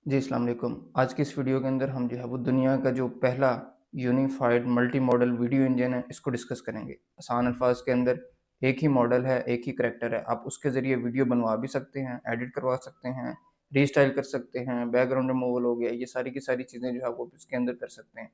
जी, अस्सलाम वालेकुम। आज की इस वीडियो के अंदर हम जो है वो दुनिया का जो पहला unified multi modal video engine है, इसको डिस्कस करेंगे। आसान अल्फाज के अंदर एक ही मॉडल है, एक ही करैक्टर है। आप उसके ज़रिए वीडियो बनवा भी सकते हैं, एडिट करवा सकते हैं, रीस्टाइल कर सकते हैं, बैकग्राउंड रिमूवल हो गया, ये सारी की सारी चीज़ें जो है वो इसके अंदर कर सकते हैं।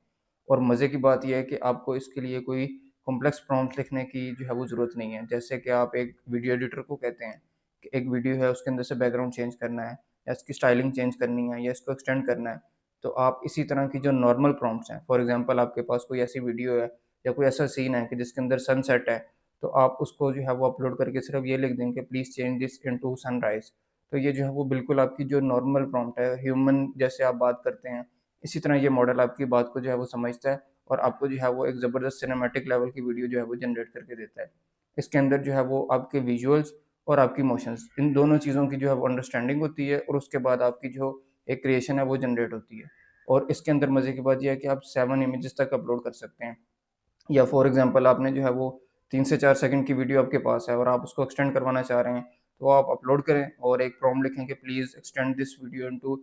और मज़े की बात ये है कि आपको इसके लिए कोई कॉम्प्लेक्स प्रॉम्प्ट लिखने की जो है वो ज़रूरत नहीं है। जैसे कि आप एक वीडियो एडिटर को कहते हैं कि एक वीडियो है, उसके अंदर से बैकग्राउंड चेंज करना है या इसकी स्टाइलिंग चेंज करनी है या इसको एक्सटेंड करना है, तो आप इसी तरह की जो नॉर्मल प्रॉम्प्ट्स हैं, फॉर एग्जांपल आपके पास कोई ऐसी वीडियो है या कोई ऐसा सीन है कि जिसके अंदर सनसेट है, तो आप उसको जो है वो अपलोड करके सिर्फ ये लिख दें कि please change this into sunrise. तो ये जो है वो बिल्कुल आपकी जो नॉर्मल प्रॉम्प्ट है, ह्यूमन जैसे आप बात करते हैं, इसी तरह ये मॉडल आपकी बात को जो है वो समझता है और आपको जो है वो एक ज़बरदस्त सिनेमैटिक लेवल की वीडियो जो है वो जनरेट करके देता है। इसके अंदर जो है वो आपके विजुअल्स और आपकी इमोशंस, इन दोनों चीज़ों की जो है वो अंडरस्टैंडिंग होती है और उसके बाद आपकी जो एक क्रिएशन है वो जनरेट होती है। और इसके अंदर मज़े की बात ये है कि आप 7 इमेजेस तक अपलोड कर सकते हैं। या फॉर एग्ज़ाम्पल आपने जो है वो 3 से 4 सेकंड की वीडियो आपके पास है और आप उसको एक्सटेंड करवाना चाह रहे हैं, तो आप अपलोड करें और एक प्रॉम्प्ट लिखें कि please extend this video into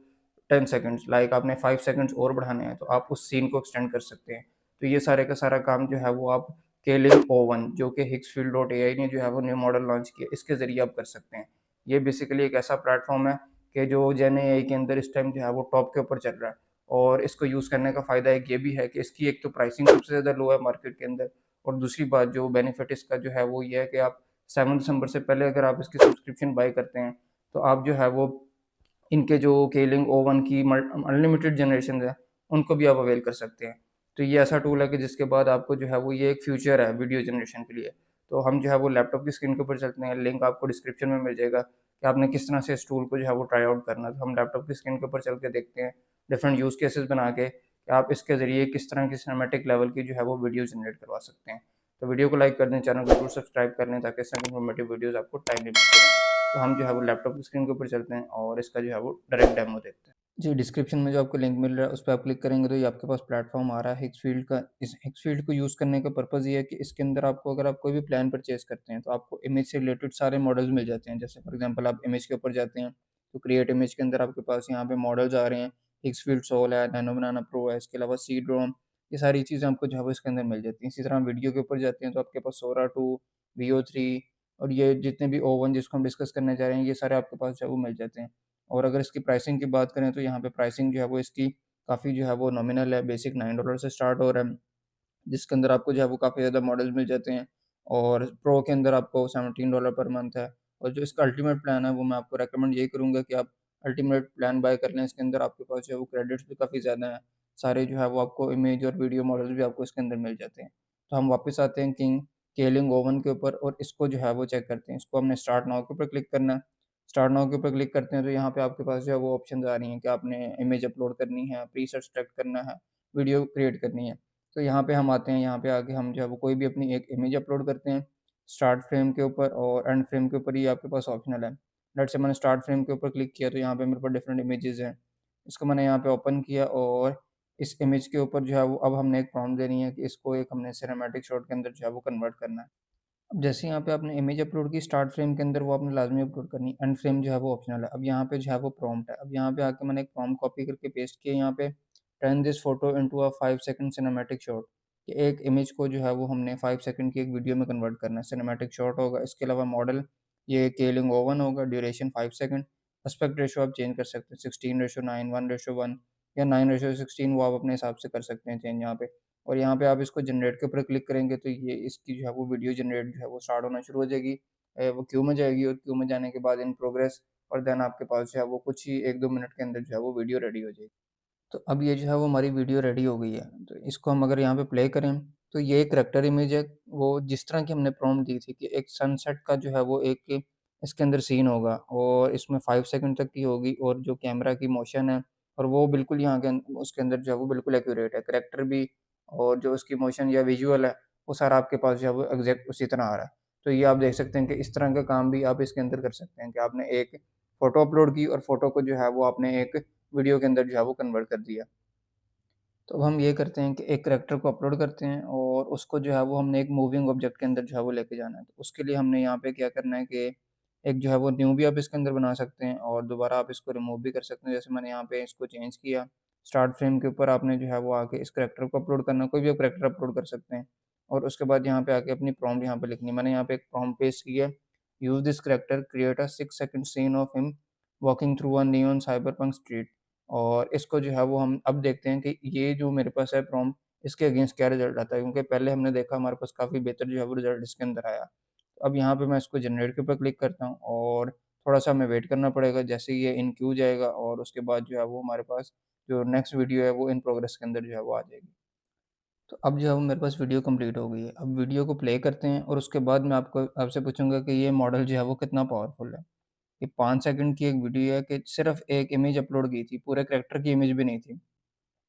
10 seconds, like आपने 5 सेकंड्स और बढ़ाने हैं, तो आप उस सीन को एक्सटेंड कर सकते हैं। तो ये सारे का सारा काम जो है वो आप K-Link O1 जो कि Hixfield.ai ने जो है वो न्यू मॉडल लॉन्च किया, इसके ज़रिए आप कर सकते हैं। ये बेसिकली एक ऐसा प्लेटफ़ॉर्म है कि जो जेन एआई के अंदर इस टाइम जो है वो टॉप के ऊपर चल रहा है। और इसको यूज़ करने का फ़ायदा एक ये भी है कि इसकी एक तो प्राइसिंग सबसे ज़्यादा लो है मार्केट के अंदर, और दूसरी बात जो बेनिफिट इसका जो है वो ये है कि आप 7 दिसंबर से पहले अगर आप इसकी सब्सक्रिप्शन बाय करते हैं, तो आप जो है वो इनके जो K-Link O1 की अनलिमिटेड जनरेशन है, उनको भी आप अवेल कर सकते हैं। तो ये ऐसा टूल है कि जिसके बाद आपको जो है वो ये एक फ्यूचर है वीडियो जनरेशन के लिए। तो हम जो है वो लैपटॉप की स्क्रीन के ऊपर चलते हैं, लिंक आपको डिस्क्रिप्शन में मिल जाएगा कि आपने किस तरह से इस टूल को जो है वो ट्राई आउट करना है। तो हम लैपटॉप की स्क्रीन के ऊपर चल के देखते हैं, डिफरेंट यूज़ केसेस बना के कि आप इसके ज़रिए किस तरह की सिनेमैटिक लेवल की जो है वो वीडियो जनरेट करवा सकते हैं। तो वीडियो को लाइक कर दें, चैनल को ज़रूर सब्सक्राइब कर लें ताकि इस तरह की इन्फॉर्मेटिव वीडियोज़ आपको टाइमली मिलती रहें। तो हम जो है वो लैपटॉप की स्क्रीन के ऊपर चलते हैं और इसका जो है वो डायरेक्ट डेमो देखते हैं। जी, डिस्क्रिप्शन में जो आपको लिंक मिल रहा है, उस पे आप क्लिक करेंगे तो ये आपके पास प्लेटफ़ॉर्म आ रहा है हिक्सफील्ड का। इस हिक्सफील्ड को यूज़ करने का पर्पज़ ये है कि इसके अंदर आपको अगर आप कोई भी प्लान परचेज़ करते हैं, तो आपको इमेज से रिलेटेड सारे मॉडल्स मिल जाते हैं। जैसे फॉर एग्ज़ाम्पल आप इमेज के ऊपर जाते हैं, तो क्रिएट इमेज के अंदर आपके पास यहाँ पे मॉडल्स आ रहे हैं। हिक्सफील्ड सोल है, नैनो बनाना प्रो है, इसके अलावा सीड रोम, ये सारी चीज़ें आपको जो है वो इसके अंदर मिल जाती हैं। इसी तरह वीडियो के ऊपर जाते हैं तो आपके पास सोरा 2, वीओ 3 और ये जितने भी O1 जिसको हम डिस्कस करने जा रहे हैं, ये सारे आपके पास जो है वो मिल जाते हैं। और अगर इसकी प्राइसिंग की बात करें तो यहाँ पे प्राइसिंग जो है वो इसकी काफ़ी जो है वो नॉमिनल है, बेसिक $9 से स्टार्ट हो रहा है, जिसके अंदर आपको जो है वो काफ़ी ज़्यादा मॉडल्स मिल जाते हैं और प्रो के अंदर आपको $17 पर मंथ है। और जो इसका अल्टीमेट प्लान है वो मैं आपको रिकमेंड यही करूँगा कि आप अल्टीमेट प्लान बाय कर लें। इसके अंदर आपके पास जो है वो क्रेडिट्स भी काफ़ी ज़्यादा हैं। सारे जो है वो आपको इमेज और वीडियो मॉडल्स भी आपको इसके अंदर मिल जाते हैं। तो हम वापस आते हैं केलिंग ओवन के ऊपर और इसको जो है वो चेक करते हैं। इसको हमने स्टार्ट नाउ के ऊपर क्लिक करना है। स्टार्ट नाउ के ऊपर क्लिक करते हैं तो यहाँ पे आपके पास जो है वो ऑप्शंस आ रही हैं कि आपने इमेज अपलोड करनी है, प्रीसेट सेलेक्ट करना है, वीडियो क्रिएट करनी है। तो यहाँ पे हम आते हैं, यहाँ पे आके हम जो है वो कोई भी अपनी एक इमेज अपलोड करते हैं, स्टार्ट फ्रेम के ऊपर और एंड फ्रेम के ऊपर ये आपके पास ऑप्शनल है। लेट्स से मैंने स्टार्ट फ्रेम के ऊपर क्लिक किया तो यहाँ पे मेरे पास डिफरेंट इमेजेस हैं। इसको मैंने यहाँ पे ओपन किया और इस इमेज के ऊपर जो है वो अब हमने एक प्रॉम्प्ट देनी है कि इसको एक हमने सिनेमैटिक शॉट के अंदर जो है वो कन्वर्ट करना है। अब जैसे यहाँ पे आपने इमेज अपलोड की स्टार्ट फ्रेम के अंदर वो आपने लाज़मी अपलोड करनी है, एंड फ्रेम जो है वो ऑप्शनल है। अब यहाँ पे जो है वो प्रॉम्प्ट है। अब यहाँ पे आके मैंने एक प्रॉम्प्ट कॉपी करके पेस्ट किया यहाँ पे, turn this photo into a 5 second cinematic shot. कि एक इमेज को जो है वो हमने 5 सेकंड की एक वीडियो में कन्वर्ट करना है, सिनेमैटिक शॉट होगा। इसके अलावा मॉडल ये K-Link O1 होगा, ड्यूरेशन 5 सेकंड। एस्पेक्ट रेशियो आप चेंज कर सकते हैं 16:9, 1:1 या 9:16, वो आप अपने हिसाब से कर सकते हैं चेंज यहाँ पे। और यहाँ पे आप इसको जनरेट के ऊपर क्लिक करेंगे तो ये इसकी जो है वो वीडियो जनरेट जो है वो स्टार्ट होना शुरू हो जाएगी। वो क्यू में जाएगी और क्यू में जाने के बाद इन प्रोग्रेस, और देन आपके पास जो है वो कुछ ही 1-2 मिनट के अंदर जो है वो वीडियो रेडी हो जाएगी। तो अब ये जो है वो हमारी वीडियो रेडी हो गई है। तो इसको हम अगर यहाँ पे प्ले करें तो ये एक करैक्टर इमेज है, वो जिस तरह की हमने प्रॉम्प्ट दी थी कि एक सनसेट का जो है वो एक इसके अंदर सीन होगा और इसमें 5 सेकंड तक की होगी और जो कैमरा की मोशन है और वो बिल्कुल यहाँ के उसके अंदर जो है वो बिल्कुल एक्यूरेट है। करैक्टर भी और जो उसकी मोशन या विजुअल है, वो सारा आपके पास जो है वो एग्ज़ैक्ट उसी तरह आ रहा है। तो ये आप देख सकते हैं कि इस तरह का काम भी आप इसके अंदर कर सकते हैं कि आपने एक फ़ोटो अपलोड की और फ़ोटो को जो है वो आपने एक वीडियो के अंदर जो है वो कन्वर्ट कर दिया। तो अब हम ये करते हैं कि एक करैक्टर को अपलोड करते हैं और उसको जो है वो हमने एक मूविंग ऑब्जेक्ट के अंदर जो है वो लेके जाना है। तो उसके लिए हमने यहाँ पे क्या करना है कि एक जो है वो न्यू भी आप इसके अंदर बना सकते हैं और दोबारा आप इसको रिमूव भी कर सकते हैं। जैसे मैंने यहाँ पे इसको चेंज किया, स्टार्ट फ्रेम के ऊपर आपने जो है वो आके इस करैक्टर को अपलोड करना, कोई भी आप करैक्टर अपलोड कर सकते हैं और उसके बाद यहाँ पे आके अपनी प्रॉम्प्ट यहाँ पे लिखनी है। मैंने यहाँ पे एक प्रॉम्प्ट पेस्ट की है, use this character create a 6 second scene of him walking through a neon cyberpunk street. और इसको जो है वो हम अब देखते हैं कि ये जो मेरे पास है प्रॉम्प्ट, इसके अगेंस्ट क्या रिज़ल्ट आता है, क्योंकि पहले हमने देखा हमारे पास काफ़ी बेहतर जो है वो रिज़ल्ट इसके अंदर आया। अब यहाँ पे मैं इसको जनरेट के ऊपर क्लिक करता हूँ और थोड़ा-सा हमें वेट करना पड़ेगा, जैसे ही ये इन क्यू जाएगा और उसके बाद जो है वो हमारे पास जो नेक्स्ट वीडियो है वो इन प्रोग्रेस के अंदर जो है वो आ जाएगी। तो अब जो है वो मेरे पास वीडियो कंप्लीट हो गई है। अब वीडियो को प्ले करते हैं और उसके बाद मैं आपको आपसे पूछूँगा कि ये मॉडल जो है वो कितना पावरफुल है। ये 5 सेकंड की एक वीडियो है कि सिर्फ़ एक इमेज अपलोड की थी, पूरे कैरेक्टर की इमेज भी नहीं थी।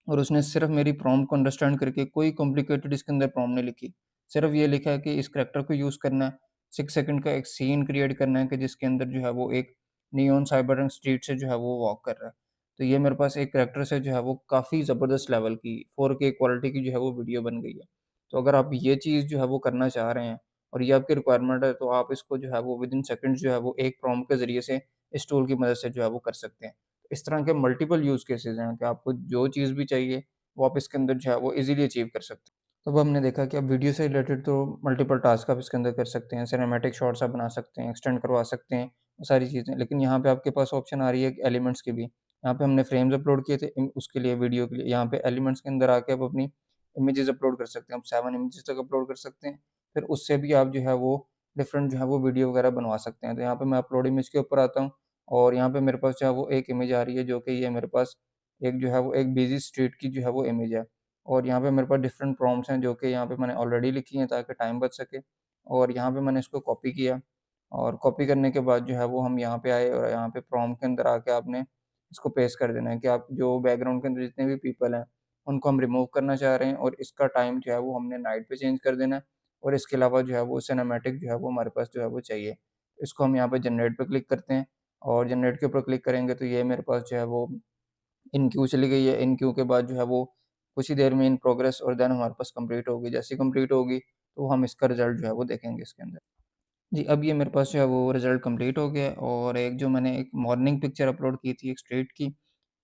और उसने सिर्फ़ मेरी प्रॉम्प्ट को अंडरस्टैंड करके कोई कॉम्प्लिकेटेड इसके अंदर प्रॉम्प्ट नहीं लिखी। सिर्फ़ ये लिखा है कि इस करैक्टर को यूज़ करना है, 6 सेकंड का एक सीन क्रिएट करना है कि जिसके अंदर जो है वो एक नियॉन साइबरपंक स्ट्रीट से जो है वो वॉक कर रहा है। तो ये मेरे पास एक करैक्टर से जो है वो काफ़ी ज़बरदस्त लेवल की 4K क्वालिटी की जो है वो वीडियो बन गई है। तो अगर आप ये चीज़ जो है वो करना चाह रहे हैं और ये आपकी रिक्वायरमेंट है, तो आप इसको जो है वो विदिन सेकंड्स जो है वो एक प्रॉम्प्ट के ज़रिए से इस टूल की मदद से जो है वो कर सकते हैं। इस तरह के मल्टीपल यूज़ केसेज़ हैं कि आपको जो चीज़ भी चाहिए वो आप इसके अंदर जो है वो ईज़िली अचीव कर सकते हैं। तब हमने देखा कि अब वीडियो से रिलेटेड तो मल्टीपल टास्क आप इसके अंदर कर सकते हैं, सिनेमैटिक शॉट्स आप बना सकते हैं, एक्सटेंड करवा सकते हैं, सारी चीज़ें। लेकिन यहाँ पे आपके पास ऑप्शन आ रही है एलिमेंट्स की भी। यहाँ पे हमने फ्रेम्स अपलोड किए थे उसके लिए वीडियो के लिए, यहाँ पे एलिमेंट्स के अंदर आके आप अपनी इमेजेस अपलोड कर सकते हैं। आप 7 इमेजेस तक अपलोड कर सकते हैं। फिर उससे भी आप जो है वो डिफरेंट जो है वो वीडियो वगैरह बनवा सकते हैं। तो यहाँ पे मैं अपलोड इमेज के ऊपर आता हूँ और यहाँ पे मेरे पास जो है वो एक इमेज आ रही है, जो कि ये मेरे पास एक जो है वो एक बिज़ी स्ट्रीट की जो है वो इमेज है। और यहाँ पे मेरे पास डिफरेंट प्रॉम्प्ट्स हैं जो कि यहाँ पे मैंने ऑलरेडी लिखी हैं ताकि टाइम बच सके। और यहाँ पे मैंने इसको कॉपी किया और कॉपी करने के बाद जो है वो हम यहाँ पे आए और यहाँ पे प्रॉम्प्ट के अंदर आके आपने इसको पेस्ट कर देना है कि आप जो बैकग्राउंड के अंदर जितने भी पीपल हैं, उनको हम रिमूव करना चाह रहे हैं और इसका टाइम जो है वो हमने नाइट पे चेंज कर देना है और इसके अलावा जो है वो सिनेमैटिक जो है वो हमारे पास जो है वो चाहिए। इसको हम यहाँ पे जनरेट पे क्लिक करते हैं और जनरेट के ऊपर क्लिक करेंगे तो ये मेरे पास जो है वो इन क्यू चली गई है। इन क्यू के बाद जो है वो कुछ ही देर में इन प्रोग्रेस और देन हमारे पास कंप्लीट होगी। जैसे ही कंप्लीट होगी तो हम इसका रिज़ल्ट जो है वो देखेंगे इसके अंदर। जी, अब ये मेरे पास जो है वो रिज़ल्ट कंप्लीट हो गया है और एक जो मैंने एक मॉर्निंग पिक्चर अपलोड की थी एक स्ट्रीट की,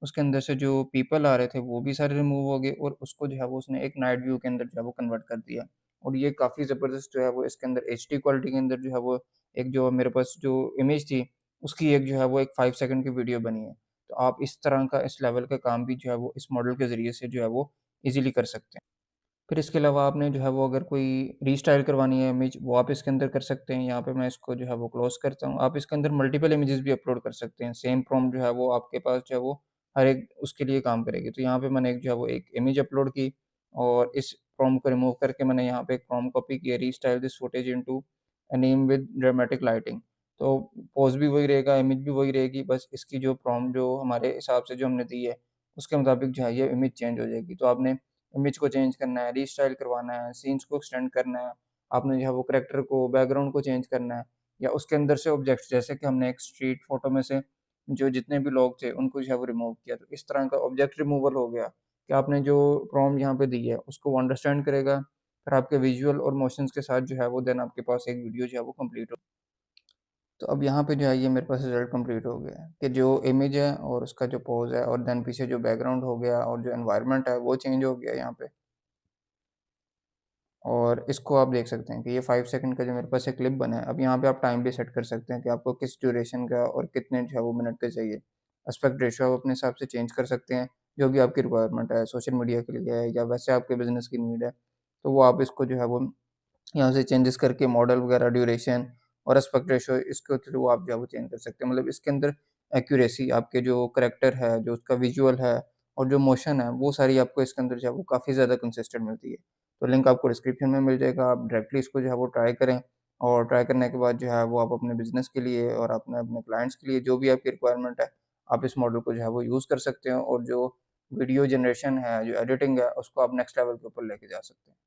उसके अंदर से जो पीपल आ रहे थे वो भी सारे रिमूव हो गए और उसको जो है वो उसने एक नाइट व्यू के अंदर जो है वो कन्वर्ट कर दिया। और ये काफ़ी ज़बरदस्त जो है वो इसके अंदर एचडी क्वालिटी के अंदर जो है वो एक जो मेरे पास जो इमेज थी, उसकी एक जो है वो एक 5 सेकंड की वीडियो बनी है। तो आप इस तरह का इस लेवल का काम भी जो है वो इस मॉडल के ज़रिए से जो है वो ईज़िली कर सकते हैं। फिर इसके अलावा आपने जो है वो अगर कोई रीस्टाइल करवानी है इमेज, वो आप इसके अंदर कर सकते हैं। यहाँ पे मैं इसको जो है वो क्लोज़ करता हूँ। आप इसके अंदर मल्टीपल इमेजेस भी अपलोड कर सकते हैं। सेम प्रॉम्प्ट जो है वो आपके पास जो है वो हर एक उसके लिए काम करेगी। तो यहाँ पे मैंने एक जो है वो एक इमेज अपलोड की और इस प्रॉम्प्ट को रिमूव करके मैंने यहाँ पे एक प्रॉम्प्ट कॉपी किया, restyle this footage into anime with dramatic lighting. तो पोज़ भी वही रहेगा, इमेज भी वही रहेगी, बस इसकी जो प्रॉम्प्ट जो हमारे हिसाब से जो हमने दी है, उसके मुताबिक जो है ये इमेज चेंज हो जाएगी। तो आपने इमेज को चेंज करना है, रीस्टाइल करवाना है, सीन्स को एक्सटेंड करना है, आपने जो है वो करैक्टर को, बैकग्राउंड को चेंज करना है या उसके अंदर से ऑब्जेक्ट्स, जैसे कि हमने एक स्ट्रीट फ़ोटो में से जो जितने भी लोग थे उनको जो है वो रिमूव किया। तो इस तरह का ऑब्जेक्ट रिमूवल हो गया कि आपने जो प्रॉम्प्ट यहाँ पे दी है उसको वो अंडरस्टैंड करेगा, फिर आपके विज़ुअल और मोशंस के साथ जो है वो देन आपके पास एक वीडियो जो है वो कंप्लीट हो। तो अब यहाँ पे जो है ये मेरे पास रिज़ल्ट कंप्लीट हो गया है कि जो इमेज है और उसका जो पोज़ है और देन पीछे जो बैकग्राउंड हो गया और जो एनवायरनमेंट है वो चेंज हो गया यहाँ पे। और इसको आप देख सकते हैं कि ये 5 सेकंड का जो मेरे पास एक क्लिप बना है। अब यहाँ पे आप टाइम भी सेट कर सकते हैं कि आपको किस ड्यूरेशन का और कितने जो है वो मिनट का चाहिए। एस्पेक्ट रेशियो आप अपने हिसाब से चेंज कर सकते हैं, जो भी आपकी रिक्वायरमेंट है, सोशल मीडिया के लिए है या वैसे आपके बिज़नेस की नीड है। तो वो आप इसको जो है वो यहाँ से चेंजेस करके मॉडल वगैरह, ड्यूरेशन और एस्पेक्ट रेशियो इसके थ्रू आप जो है वो चेंज कर सकते हैं। मतलब इसके अंदर एक्यूरेसी, आपके जो करैक्टर है, जो उसका विज़ुअल है और जो मोशन है, वो सारी आपको इसके अंदर जो है वो काफ़ी ज़्यादा कंसिस्टेंट मिलती है। तो लिंक आपको डिस्क्रिप्शन में मिल जाएगा, आप डायरेक्टली इसको जो है वो ट्राई करें और ट्राई करने के बाद जो है वो आप अपने बिज़नेस के लिए और अपने अपने क्लाइंट्स के लिए जो भी आपकी रिक्वायरमेंट है, आप इस मॉडल को जो है वो यूज़ कर सकते हो और जो वीडियो जनरेशन है, जो एडिटिंग है, उसको आप नेक्स्ट लेवल के ऊपर लेके जा सकते हैं।